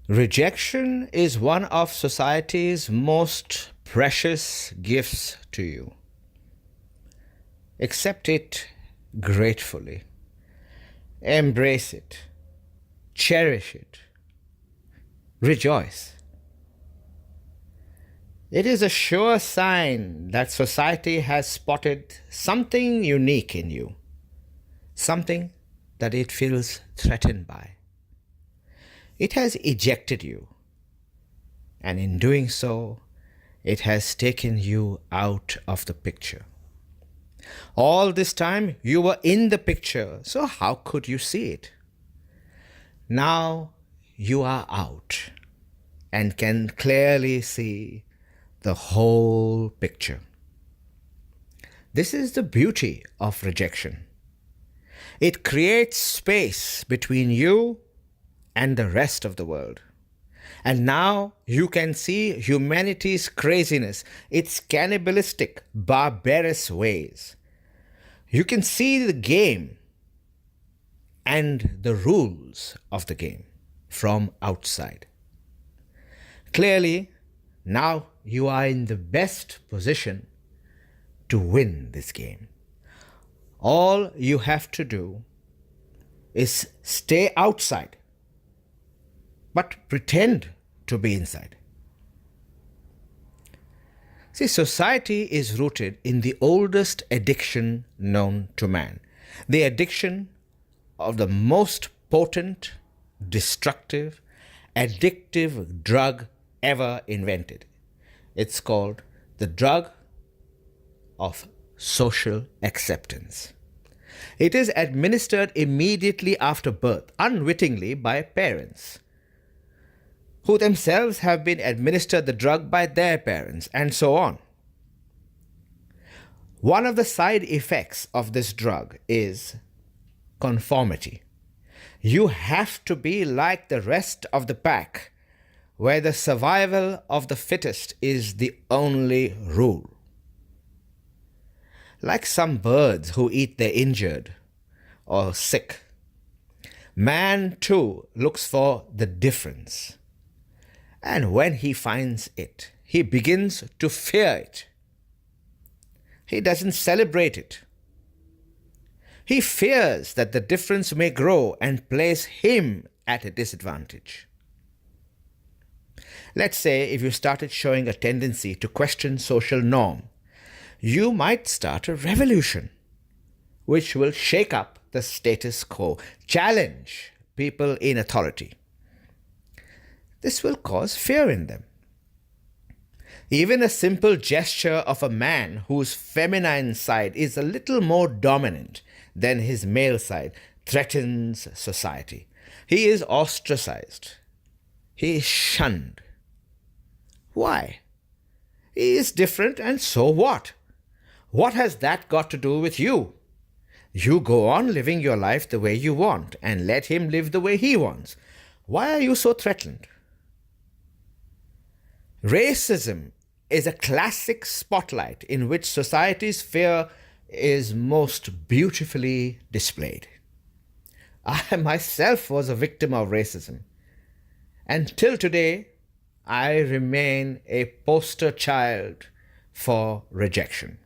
Rejection is one of society's most precious gifts to you. Accept it gratefully. Embrace it. Cherish it. Rejoice. It is a sure sign that society has spotted something unique in you, something that it feels threatened by. It has ejected you, and in doing so, it has taken you out of the picture. All this time, you were in the picture, so how could you see it? Now you are out and can clearly see the whole picture. This is the beauty of rejection. It creates space between you and the rest of the world. And now you can see humanity's craziness, its cannibalistic, barbarous ways. You can see the game and the rules of the game from outside. Clearly, now you are in the best position to win this game. All you have to do is stay outside, but pretend to be inside. See, society is rooted in the oldest addiction known to man, the addiction of the most potent, destructive, addictive drug ever invented. It's called the drug of social acceptance. It is administered immediately after birth, unwittingly by parents, who themselves have been administered the drug by their parents, and so on. One of the side effects of this drug is conformity. You have to be like the rest of the pack, where the survival of the fittest is the only rule. Like some birds who eat their injured or sick, man too looks for the difference. And when he finds it, he begins to fear it. He doesn't celebrate it. He fears that the difference may grow and place him at a disadvantage. Let's say if you started showing a tendency to question social norm, you might start a revolution, which will shake up the status quo, challenge people in authority. This will cause fear in them. Even a simple gesture of a man whose feminine side is a little more dominant than his male side threatens society. He is ostracized. He is shunned. Why? He is different, and so what? What has that got to do with you? You go on living your life the way you want and let him live the way he wants. Why are you so threatened? Racism is a classic spotlight in which society's fear is most beautifully displayed. I myself was a victim of racism. Until today, I remain a poster child for rejection.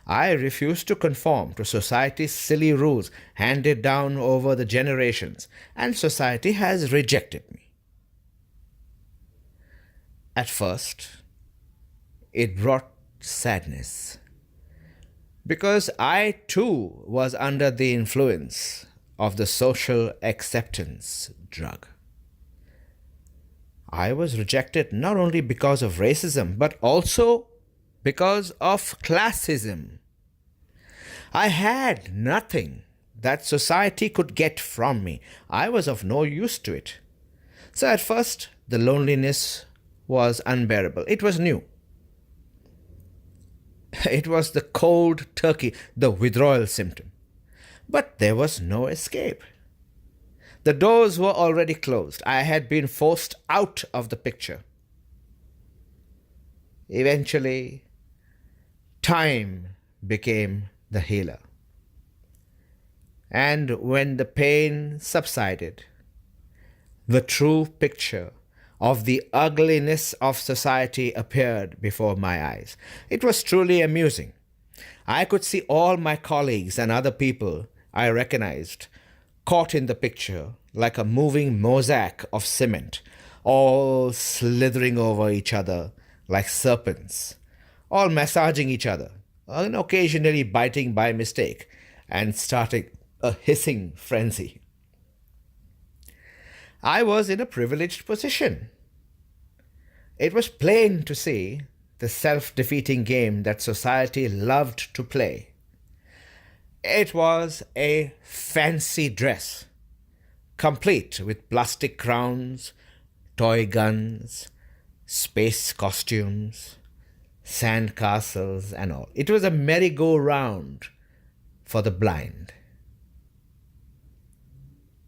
I refuse to conform to society's silly rules handed down over the generations, and society has rejected me. At first, it brought sadness, because I too was under the influence of the social acceptance drug. I was rejected not only because of racism, but also because of classism. I had nothing that society could get from me. I was of no use to it. So at first, the loneliness was unbearable. It was new. It was the cold turkey, the withdrawal symptom. But there was no escape. The doors were already closed. I had been forced out of the picture. Eventually, time became the healer. And when the pain subsided, The true picture of the ugliness of society appeared before my eyes. It was truly amusing. I could see all my colleagues and other people I recognized caught in the picture like a moving mosaic of cement, all slithering over each other like serpents, all massaging each other, and occasionally biting by mistake and starting a hissing frenzy. I was in a privileged position. It was plain to see the self-defeating game that society loved to play. It was a fancy dress, complete with plastic crowns, toy guns, space costumes, sand castles, and all. It was a merry-go-round for the blind.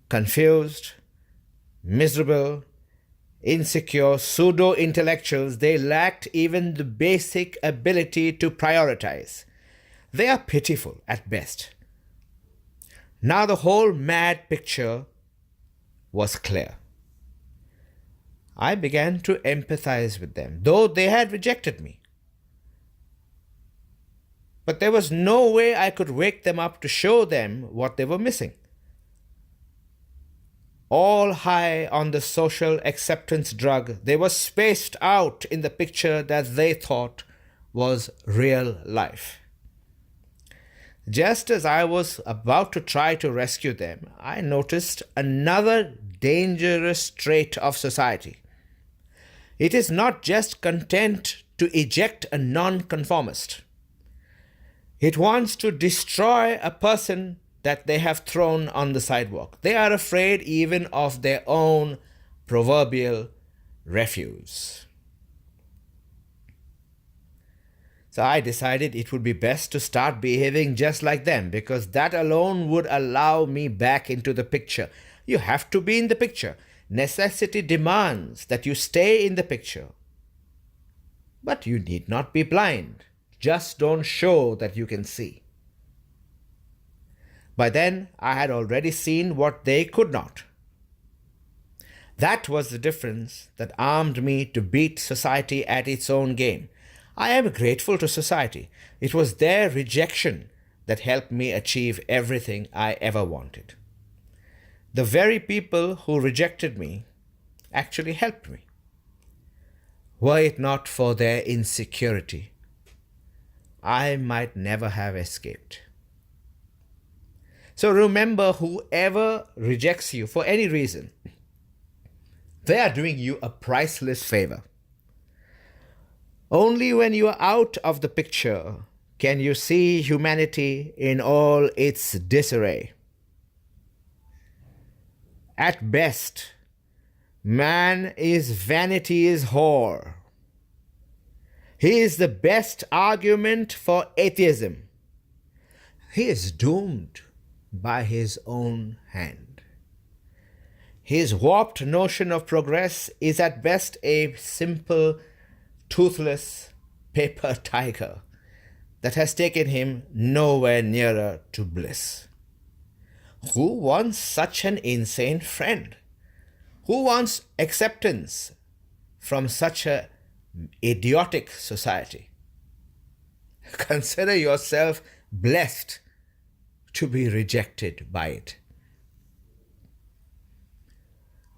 Confused, miserable, insecure pseudo-intellectuals, they lacked even the basic ability to prioritize. They are pitiful at best. Now the whole mad picture was clear. I began to empathize with them, though they had rejected me. But there was no way I could wake them up to show them what they were missing. All high on the social acceptance drug, they were spaced out in the picture that they thought was real life. Just as I was about to try to rescue them, I noticed another dangerous trait of society. It is not just content to eject a nonconformist. It wants to destroy a person that they have thrown on the sidewalk. They are afraid even of their own proverbial refuse. So I decided it would be best to start behaving just like them, because that alone would allow me back into the picture. You have to be in the picture. Necessity demands that you stay in the picture. But you need not be blind. Just don't show that you can see. By then, I had already seen what they could not. That was the difference that armed me to beat society at its own game. I am grateful to society. It was their rejection that helped me achieve everything I ever wanted. The very people who rejected me actually helped me. Were it not for their insecurity, I might never have escaped. So remember, whoever rejects you for any reason, they are doing you a priceless favor. Only when you are out of the picture can you see humanity in all its disarray. At best, man is vanity's whore. He is the best argument for atheism. He is doomed by his own hand. His warped notion of progress is at best a simple, toothless paper tiger that has taken him nowhere nearer to bliss. Who wants such an insane friend? Who wants acceptance from such an idiotic society? Consider yourself blessed to be rejected by it.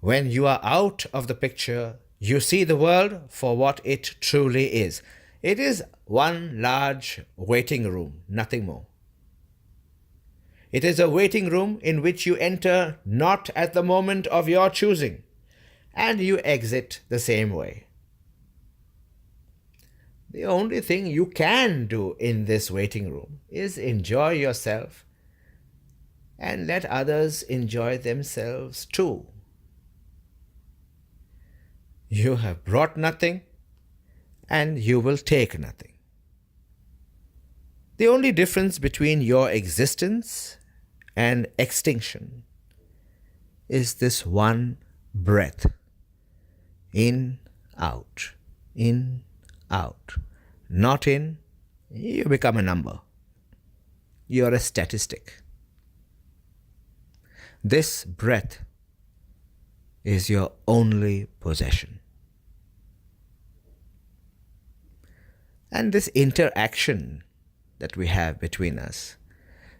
When you are out of the picture, you see the world for what it truly is. It is one large waiting room, nothing more. It is a waiting room in which you enter not at the moment of your choosing, and you exit the same way. The only thing you can do in this waiting room is enjoy yourself and let others enjoy themselves too. You have brought nothing, and you will take nothing. The only difference between your existence and extinction is this one breath. In, out, in, out. Not in, you become a number. You're a statistic. This breath is your only possession. And this interaction that we have between us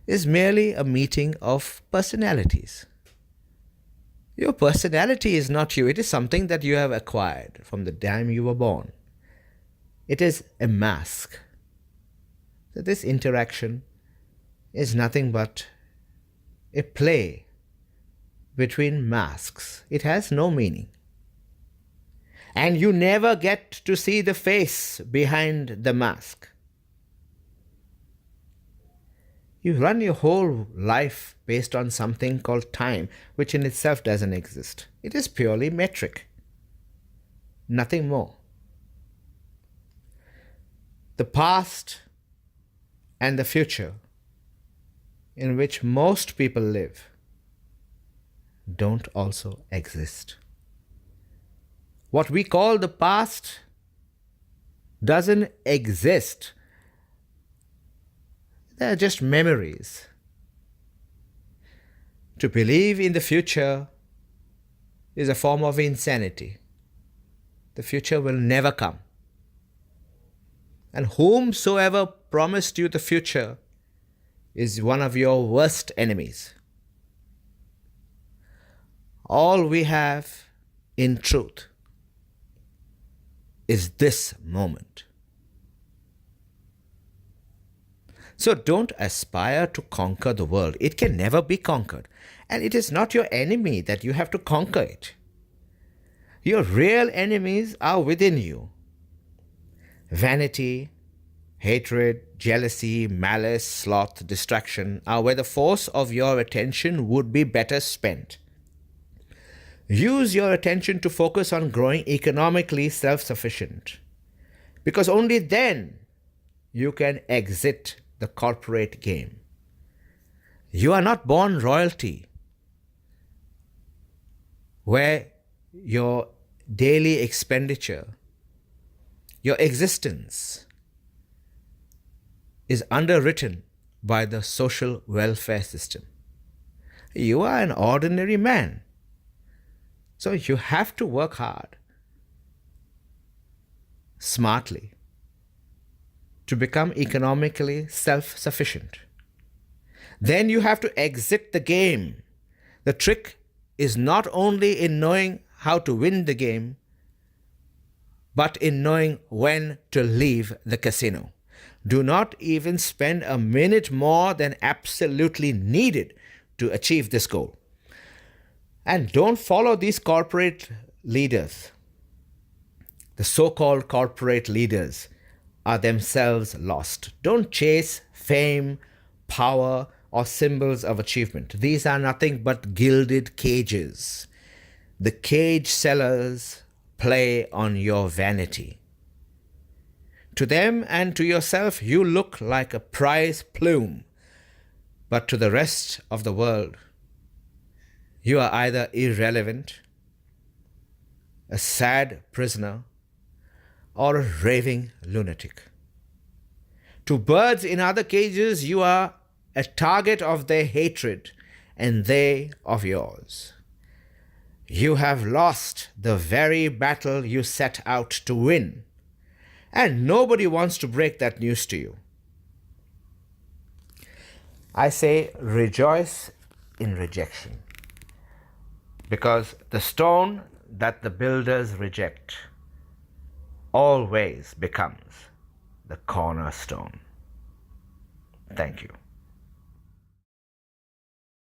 is merely a meeting of personalities. Your personality is not you, it is something that you have acquired from the time you were born. It is a mask. So this interaction is nothing but a play between masks. It has no meaning. And you never get to see the face behind the mask. You run your whole life based on something called time, which in itself doesn't exist. It is purely metric, nothing more. The past and the future in which most people live don't also exist. What we call the past doesn't exist. They're just memories. To believe in the future is a form of insanity. The future will never come. And whomsoever promised you the future is one of your worst enemies. All we have in truth is this moment. So don't aspire to conquer the world. It can never be conquered. And it is not your enemy that you have to conquer it. Your real enemies are within you. Vanity, hatred, jealousy, malice, sloth, distraction are where the force of your attention would be better spent. Use your attention to focus on growing economically self-sufficient, because only then you can exit the corporate game. You are not born royalty, where your daily expenditure, your existence is underwritten by the social welfare system. You are an ordinary man. So you have to work hard, smartly, to become economically self-sufficient. Then you have to exit the game. The trick is not only in knowing how to win the game, but in knowing when to leave the casino. Do not even spend a minute more than absolutely needed to achieve this goal. And don't follow these corporate leaders. The so-called corporate leaders are themselves lost. Don't chase fame, power, or symbols of achievement. These are nothing but gilded cages. The cage sellers play on your vanity. To them and to yourself, you look like a prize plume. But to the rest of the world, you are either irrelevant, a sad prisoner, or a raving lunatic. To birds in other cages, you are a target of their hatred, and they of yours. You have lost the very battle you set out to win, and nobody wants to break that news to you. I say rejoice in rejection, because the stone that the builders reject always becomes the cornerstone. Thank you.